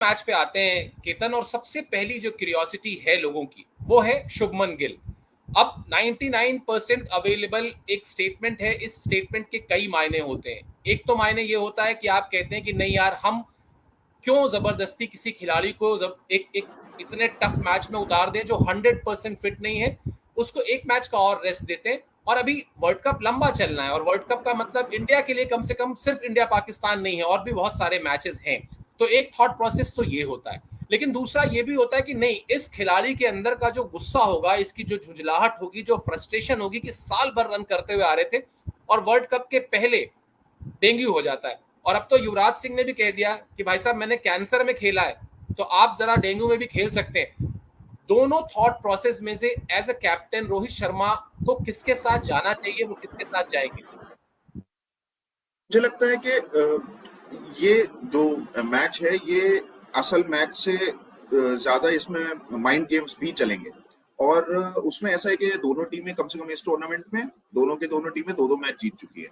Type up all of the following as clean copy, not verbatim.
Match पे आते हैं केतन, और सबसे पहली जो क्यूरियोसिटी है लोगों की वो है शुभमन गिल। अब 99% अवेलेबल एक स्टेटमेंट है, इस स्टेटमेंट के कई मायने होते हैं। एक तो मायने ये होता है कि आप कहते हैं कि नहीं यार, हम क्यों जबरदस्ती किसी खिलाड़ी को एक एक इतने टफ मैच में उतार दें जो 100% फिट नहीं है, उसको एक मैच का और रेस्ट देते हैं। और अभी वर्ल्ड कप लंबा चलना है, और वर्ल्ड कप का मतलब इंडिया के लिए कम से कम सिर्फ इंडिया पाकिस्तान नहीं है, और भी बहुत सारे मैचेस हैं। तो एक थॉट प्रोसेस तो ये होता है, लेकिन दूसरा ये भी होता है कि नहीं, इस खिलाड़ी के अंदर का जो गुस्सा होगा, इसकी जो झुंझलाहट होगी, जो फ्रस्ट्रेशन होगी कि साल भर रन करते हुए आ रहे थे और वर्ल्ड कप के पहले डेंगू हो जाता है। और अब तो युवराज सिंह ने भी कह दिया कि भाई साहब, मैंने कैंसर में खेला है, तो आप जरा डेंगू में भी खेल सकते हैं। दोनों थॉट प्रोसेस में से as a captain Rohit Sharma को किसके साथ जाना चाहिए, वो किसके साथ जाएंगे? मुझे लगता है कि ये जो मैच है ये असल मैच से ज्यादा इसमें माइंड गेम्स भी चलेंगे। और उसमें ऐसा है कि दोनों टीमें कम से कम इस टूर्नामेंट में दोनों टीमें दो दो मैच जीत चुकी है।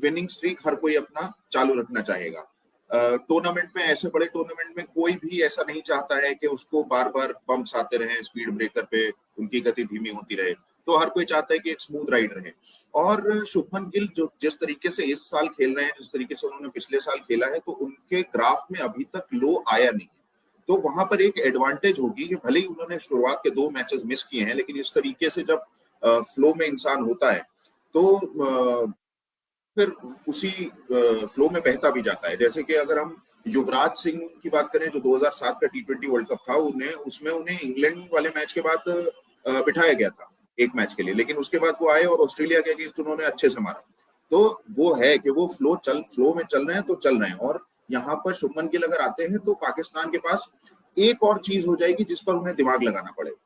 विनिंग स्ट्रीक हर कोई अपना चालू रखना चाहेगा। टूर्नामेंट में, ऐसे बड़े टूर्नामेंट में कोई भी ऐसा नहीं चाहता है कि उसको बार बार बम्प्स आते रहे, स्पीड ब्रेकर पे उनकी गति धीमी होती रहे। तो हर कोई चाहता है कि एक स्मूथ राइड रहे। और शुभमन गिल जो जिस तरीके से इस साल खेल रहे हैं, जिस तरीके से उन्होंने पिछले साल खेला है, तो उनके ग्राफ में अभी तक लो आया नहीं। तो वहां पर एक एडवांटेज होगी कि भले ही उन्होंने शुरुआत के 2 मैचेस मिस किए हैं, लेकिन इस तरीके से जब फ्लो में इंसान होता है तो फिर उसी फ्लो में बहता भी जाता है। जैसे कि अगर हम युवराज सिंह की बात करें, जो 2007 का T20 वर्ल्ड कप था, उन्हें इंग्लैंड वाले मैच के बाद बिठाया गया था एक मैच के लिए, लेकिन उसके बाद वो आए और ऑस्ट्रेलिया के अगेंस्ट उन्होंने अच्छे से मारा। तो वो है कि वो फ्लो में चल रहे हैं तो चल रहे हैं। और यहाँ पर शुभमन गिल अगर आते हैं तो पाकिस्तान के पास एक और चीज हो जाएगी जिस पर उन्हें दिमाग लगाना पड़ेगा।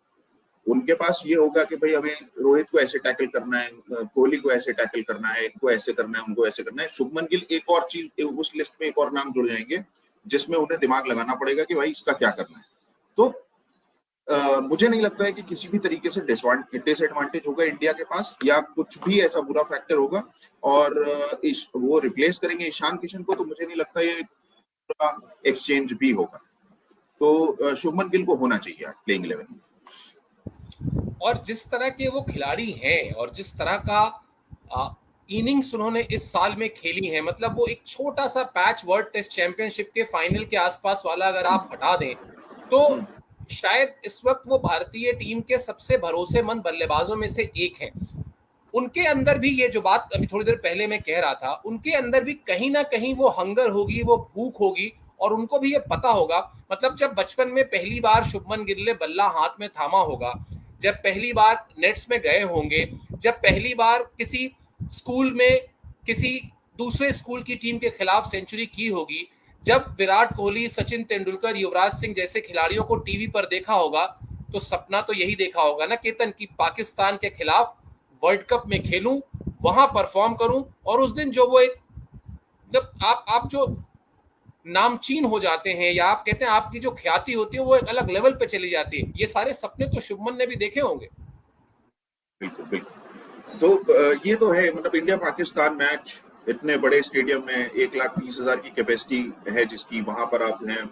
उनके पास ये होगा कि भाई हमें रोहित को ऐसे टैकल करना है, कोहली को ऐसे टैकल करना है, इनको ऐसे करना है, उनको ऐसे करना है। शुभमन गिल एक और चीज, उस लिस्ट में एक और नाम जुड़ जाएंगे जिसमें उन्हें दिमाग लगाना पड़ेगा कि भाई इसका क्या करना है। तो मुझे नहीं लगता है कि किसी भी तरीके से डिसएडवांटेज होगा इंडिया के पास, या कुछ भी ऐसा बुरा फैक्टर होगा। और वो रिप्लेस करेंगे ईशान किशन को, तो मुझे नहीं लगता ये एक्सचेंज भी होगा। तो शुभमन गिल को होना चाहिए प्लेइंग 11 में। और जिस तरह के वो खिलाड़ी हैं और जिस तरह का इनिंग्स उन्होंने इस साल में खेली है, मतलब वो एक छोटा सा पैच वर्ल्ड टेस्ट चैंपियनशिप के फाइनल के आसपास वाला अगर आप हटा दें, तो शायद इस वक्त वो भारतीय टीम के सबसे भरोसेमंद बल्लेबाजों में से एक हैं। उनके अंदर भी ये जो बात अभी थोड़ी देर पहले मैं कह रहा था, उनके अंदर भी कहीं ना कहीं वो हंगर होगी, वो भूख होगी, और उनको भी ये पता होगा। मतलब जब बचपन में पहली बार शुभमन गिल ने बल्ला हाथ में थामा होगा, जब पहली बार नेट्स में गए होंगे, जब पहली बार किसी स्कूल में किसी दूसरे स्कूल की टीम के खिलाफ सेंचुरी की होगी, जब विराट कोहली, सचिन तेंदुलकर, युवराज सिंह जैसे खिलाड़ियों को टीवी पर देखा होगा, तो सपना तो यही देखा होगा ना केतन, कि पाकिस्तान के खिलाफ वर्ल्ड कप में खेलूं, वहां परफॉर्म करूं, और उस दिन जो वो एक, जब आप जो नामचीन हो जाते हैं, या आप कहते हैं आपकी जो ख्याति होती है वो एक अलग लेवल पे चली जाती है, ये सारे सपने तो शुभमन ने भी देखे होंगे। बिल्कुल बिल्कुल। तो ये तो है, मतलब इंडिया पाकिस्तान मैच इतने बड़े स्टेडियम में 1,30,000 की कैपेसिटी है जिसकी, वहां पर आप हैं,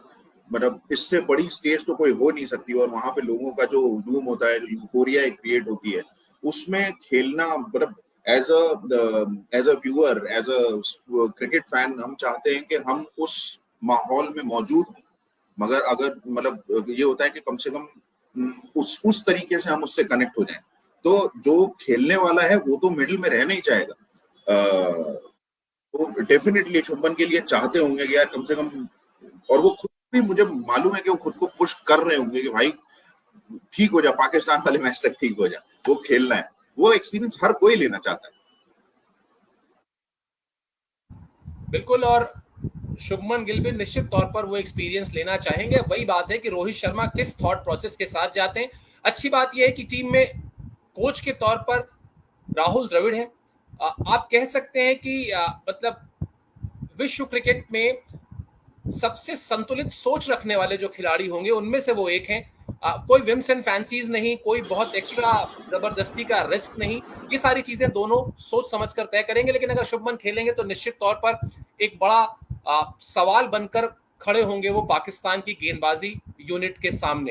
मतलब इससे बड़ी स्टेज तो कोई हो नहीं सकती। और वहां पे लोगों का जो हुजूम होता है, जो यूफोरिया क्रिएट होती है, उसमें खेलना, मतलब as a viewer, as a cricket fan, हम चाहते हैं कि हम उस माहौल में मौजूद हों। मगर अगर, मतलब ये होता है कि कम से कम उस तरीके से हम उससे कनेक्ट हो जाएं। तो जो खेलने वाला है वो तो मिडिल में रहना ही चाहेगा। तो डेफिनेटली शुभमन के लिए चाहते होंगे कि यार कम से कम, और वो खुद भी, मुझे मालूम है कि वो खुद को पुश कर रहे होंगे कि भाई ठीक हो जा, पाकिस्तान वाले मैच तक ठीक हो जा, वो खेलना है। वो एक्सपीरियंस हर कोई लेना चाहता है। बिल्कुल, और शुभमन गिल भी निश्चित तौर पर वो एक्सपीरियंस लेना चाहेंगे। वही बात है कि रोहित शर्मा किस थॉट प्रोसेस के साथ जाते हैं। अच्छी बात यह है कि टीम में कोच के तौर पर राहुल द्रविड़ है। आप कह सकते हैं कि मतलब विश्व क्रिकेट में सबसे संतुलित सोच रखने वाले जो खिलाड़ी होंगे उनमें से वो एक हैं। कोई विम्स एंड फैंसीज नहीं, कोई बहुत एक्स्ट्रा जबरदस्ती का रिस्क नहीं, ये सारी चीजें दोनों सोच समझ कर तय करेंगे। लेकिन अगर शुभमन खेलेंगे तो निश्चित तौर पर एक बड़ा सवाल बनकर खड़े होंगे वो पाकिस्तान की गेंदबाजी यूनिट के सामने।